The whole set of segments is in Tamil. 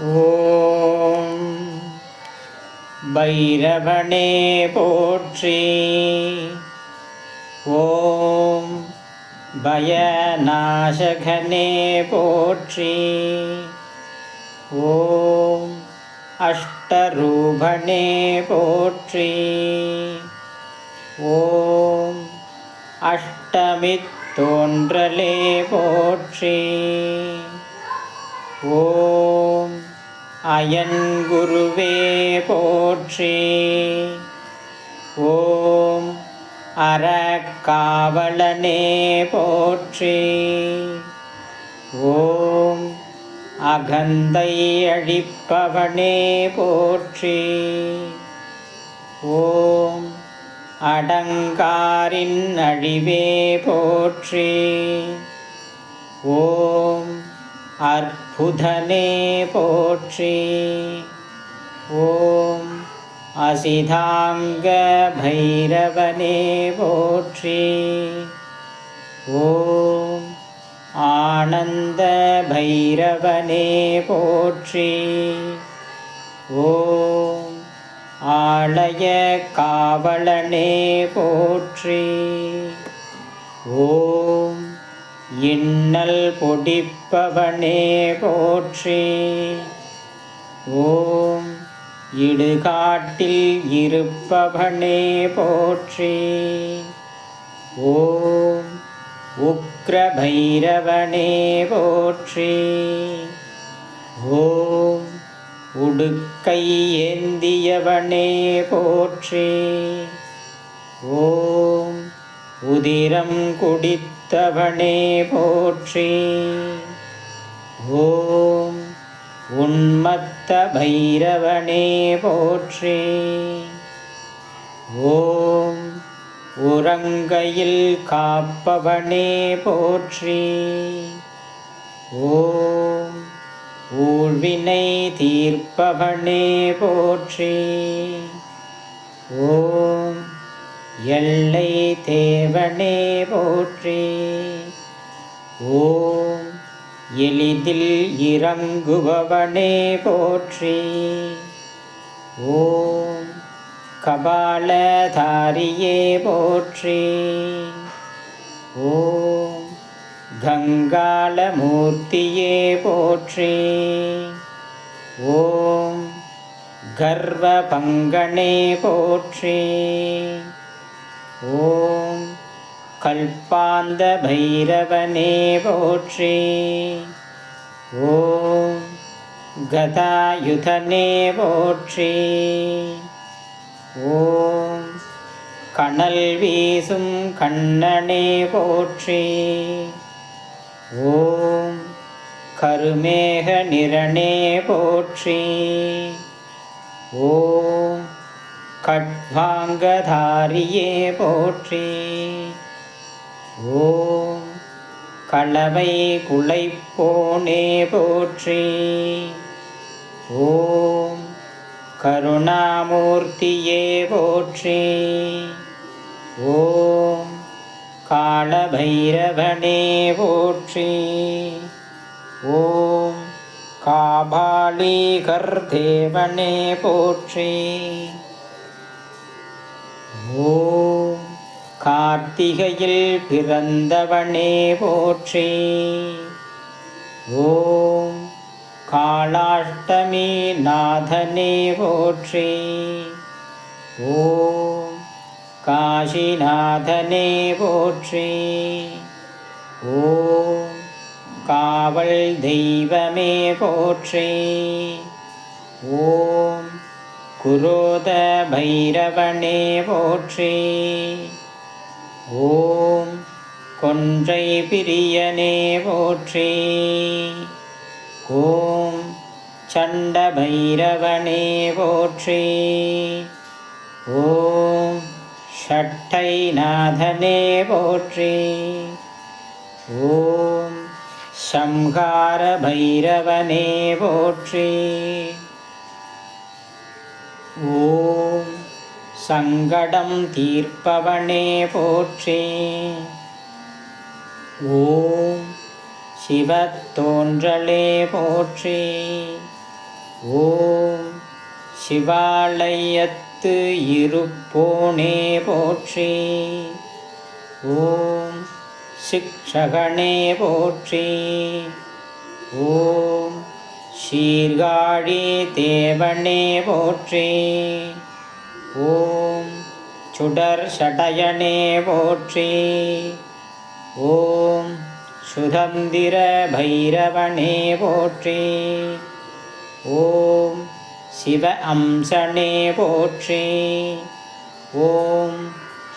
ஓம் பைரவனே போற்றி. ஓம் பயநாசகனே போற்றி. ஓம் அஷ்டரூபனே போற்றி. ஓம் அஷ்டமித்தோன்றலே போற்றி. ஓம் அயன்குருவே போற்றி. ஓம் அறக்காவலனே போற்றி. ஓம் அகந்தை அழிப்பவனே போற்றி. ஓம் அடங்காரின் அழிவே போற்றி. ஓம் அற்புதனே போற்றி. ஓம் அசிதாங்க பைரவனே போற்றி. ஓம் ஆனந்த பைரவனே போற்றி. ஓம் ஆலய காவலனே போற்றி. ஓம் இன்னல் பொடிப்பவனே போற்றி. ஓம் இடுகாட்டில் இருப்பவனே போற்றி. ஓம் உக்ர பைரவனே போற்றி. ஓம் உடுக்கை ஏந்தியவனே போற்றி. ஓம் உதிரம் குடித்தவனே போற்றி. ஓம் உன்மத்த பைரவனே போற்றி. ஓம் உறங்கையில் காப்பவனே போற்றி. ஓம் ஊழ்வினை தீர்ப்பவனே போற்றி. ஓம் எல்லை தேவனே போற்றி. ஓம் எளிதில் இறங்குபவனே போற்றி. ஓம் கபாலதாரியே போற்றி. ஓம் கங்காளமூர்த்தியே போற்றி. ஓம் கர்வபங்கனே போற்றி. ஓம் கல்பாந்த பைரவனே போற்றி. ஓம் கதாயுதனே போற்றி. ஓம் கனல் வீசும் கண்ணனே போற்றி. ஓம் கருமேக நிறனே போற்றி. ஓம் கட்வாங்கதாரியே போற்றி. ஓம் களவை குலைப்போனே போற்றி. ஓம் கருணாமூர்த்தியே போற்றி. ஓம் காளபைரவனே போற்றி. ஓம் காபாலிகர் தேவனே போற்றி. ஓம் கார்த்திகையில் பிறந்தவனே போற்றி. ஓம் காளாஷ்டமி நாதனே போற்றி. ஓம் காசிநாதனே போற்றி. ஓம் காவல் தெய்வமே போற்றி. ஓம் குரோத பைரவனே போற்றி. ஓம் கொன்றை பிரியனே போற்றி. ஓம் சண்ட பைரவனே போற்றி. ஓம் ஷட்டைநாதனே போற்றி. ஓம் சம்ஹார பைரவனே போற்றி. ஓம் சங்கடம் தீர்ப்பவனே போற்றி. ஓம் சிவத்தோன்றலே போற்றி. ஓம் சிவாலயத்து இருப்போனே போற்றி. ஓம் சிக்ஷகனே போற்றி. ஓம் சீர்காழி தேவனே போற்றி. ஓம் சுடர் சடையனே போற்றி. ஓம் சுதந்திர பைரவனே போற்றி. ஓம் சிவ அம்சனே போற்றி. ஓம்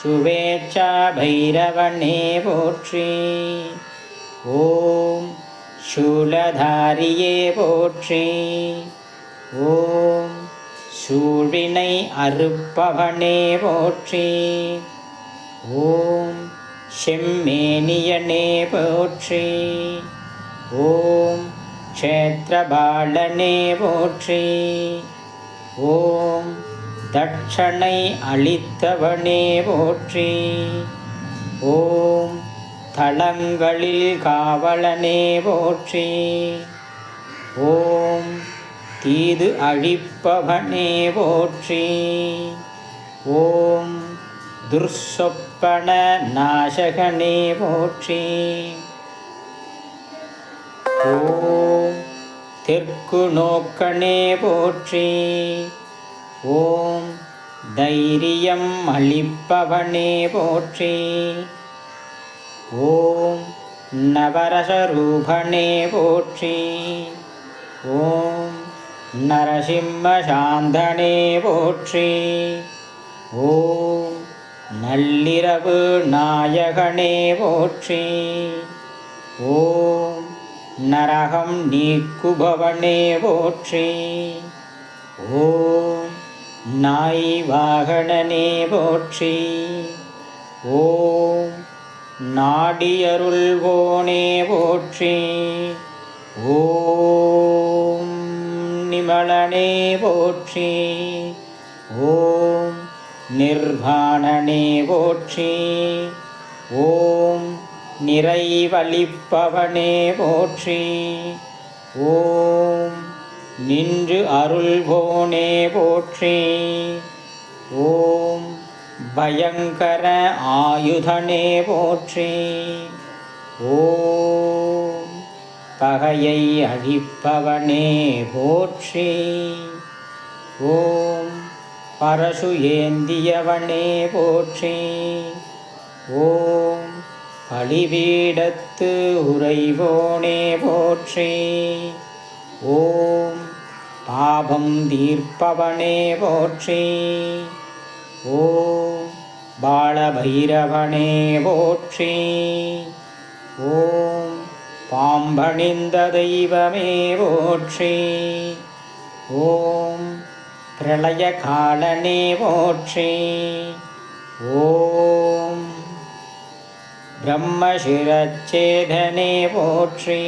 சுவேச்சா பைரவனே போற்றி. ஓம் சூலதாரியே போற்றி. ஓம் சூழினை அறுப்பவனே போற்றி. ஓம் செம்மேனியனே போற்றி. ஓம் க்ஷேத்ரபாலனே போற்றி. ஓம் தட்சணை அளித்தவனே போற்றி. ஓம் தளங்களில் காவலனே போற்றி. ஓம் தீது அழிப்பவனே போற்றி. ஓம் துர்சொப்பன நாசகனே போற்றி. ஓம் தெற்கு நோக்கனே போற்றி. ஓம் தைரியம் அளிப்பவனே போற்றி. ஓம் நவரசரூபனே போற்றி. ஓம் நரசிம்ம சாந்தனே போற்றி. ஓம் நள்ளிரவு நாயகனே போற்றி. ஓம் நரகம் நீக்குபவனே போற்றி. ஓம் நாய் வாகனனே போற்றி. ஓம் நாடியருள்வோனே போற்றி. ஓம் நிமலனே போற்றி. ஓம் நிர்வாணனே போற்றி. ஓம் நிறைவளிப்பவனே போற்றி. ஓம் நின்று அருள்வோனே போற்றி. ஓம் பயங்கர ஆயுதனே போற்றி. ஓம் பகையை அழிப்பவனே போற்றி. ஓம் பரசு ஏந்தியவனே போற்றி. ஓம் பலிபீடத்து உறைவோனே போற்றி. ஓம் பாபம் தீர்ப்பவனே போற்றி. ஓம் பாலபைரவனே போற்றி. ஓம் பாம்பணிந்த தெய்வமே போற்றி. ஓம் பிரளய காலனே போற்றி. ஓம் பிரம்மசிரச்சேதனே போற்றி.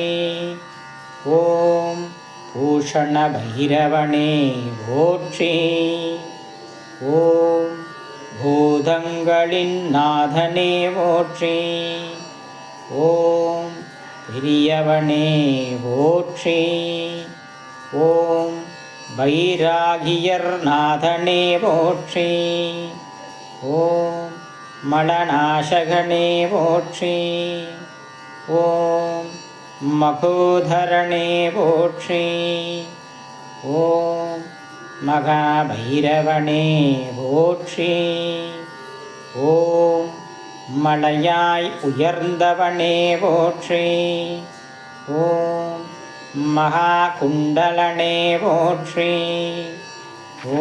ஓம் பூஷண பைரவனே போற்றி. ஓம் பூதங்களின் நாதனே போற்றி. ஓம் பெரியவனே போற்றி. ஓம் வைராகியர் நாதனே போற்றி. ஓம் மலநாசகனே போற்றி. ஓம் மகோதரனே போற்றி. ஓம் மகாபைரவனே போற்றி. ஓம் மலையாய் உயர்ந்தவனே போற்றி. ஓம் மகாகுண்டலனே போற்றி.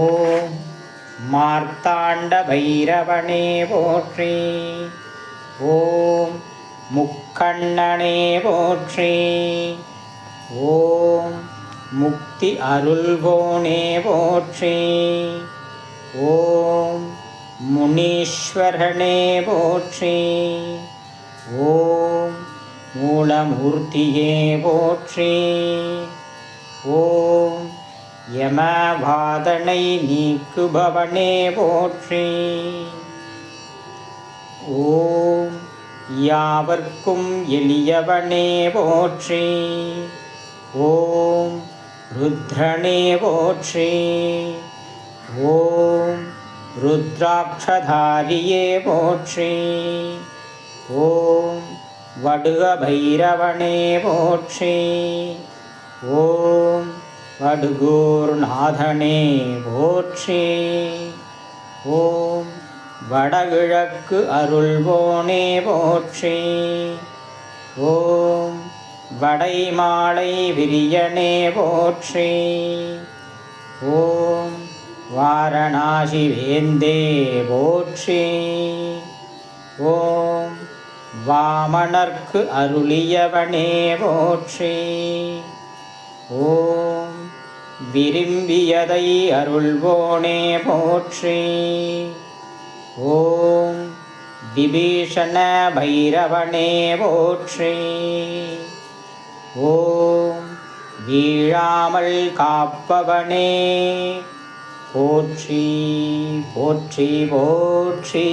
ஓம் மார்த்தாண்ட பைரவனே போற்றி. ஓம் முக்கண்ணனே போற்றி. ஓம் முக்தி அருள்வோனே போற்றி. ஓம் முனீஸ்வரனே போற்றி. ஓம் மூலமூர்த்தியே போற்றி. ஓம் யமவாதனை நீக்குபவனே போற்றி. ஓம் யாவர்க்கும் எளியவனே போற்றி. ஓம் ருத்ரனே போற்றி. ஓம் ருத்ராட்சதாரியே போற்றி. ஓம் வடுக பைரவனே போற்றி. ஓம் வடுகூர்நாதனே போற்றி. ஓம் வடகிழக்கு அருள்வோனே போற்றி. ஓம் வடைமாலை விரியனே போற்றி. ஓம் வாரணாசி வேந்தே போற்றி. ஓம் வாமனர்க்கு அருளியவனே போற்றி. ஓம் விரும்பியதை அருள்வோனே போற்றி. ஓம் விபீஷண பைரவனே போற்றி. ஓம் வீழாமல் காப்பவனே போற்றி போற்றி போற்றி.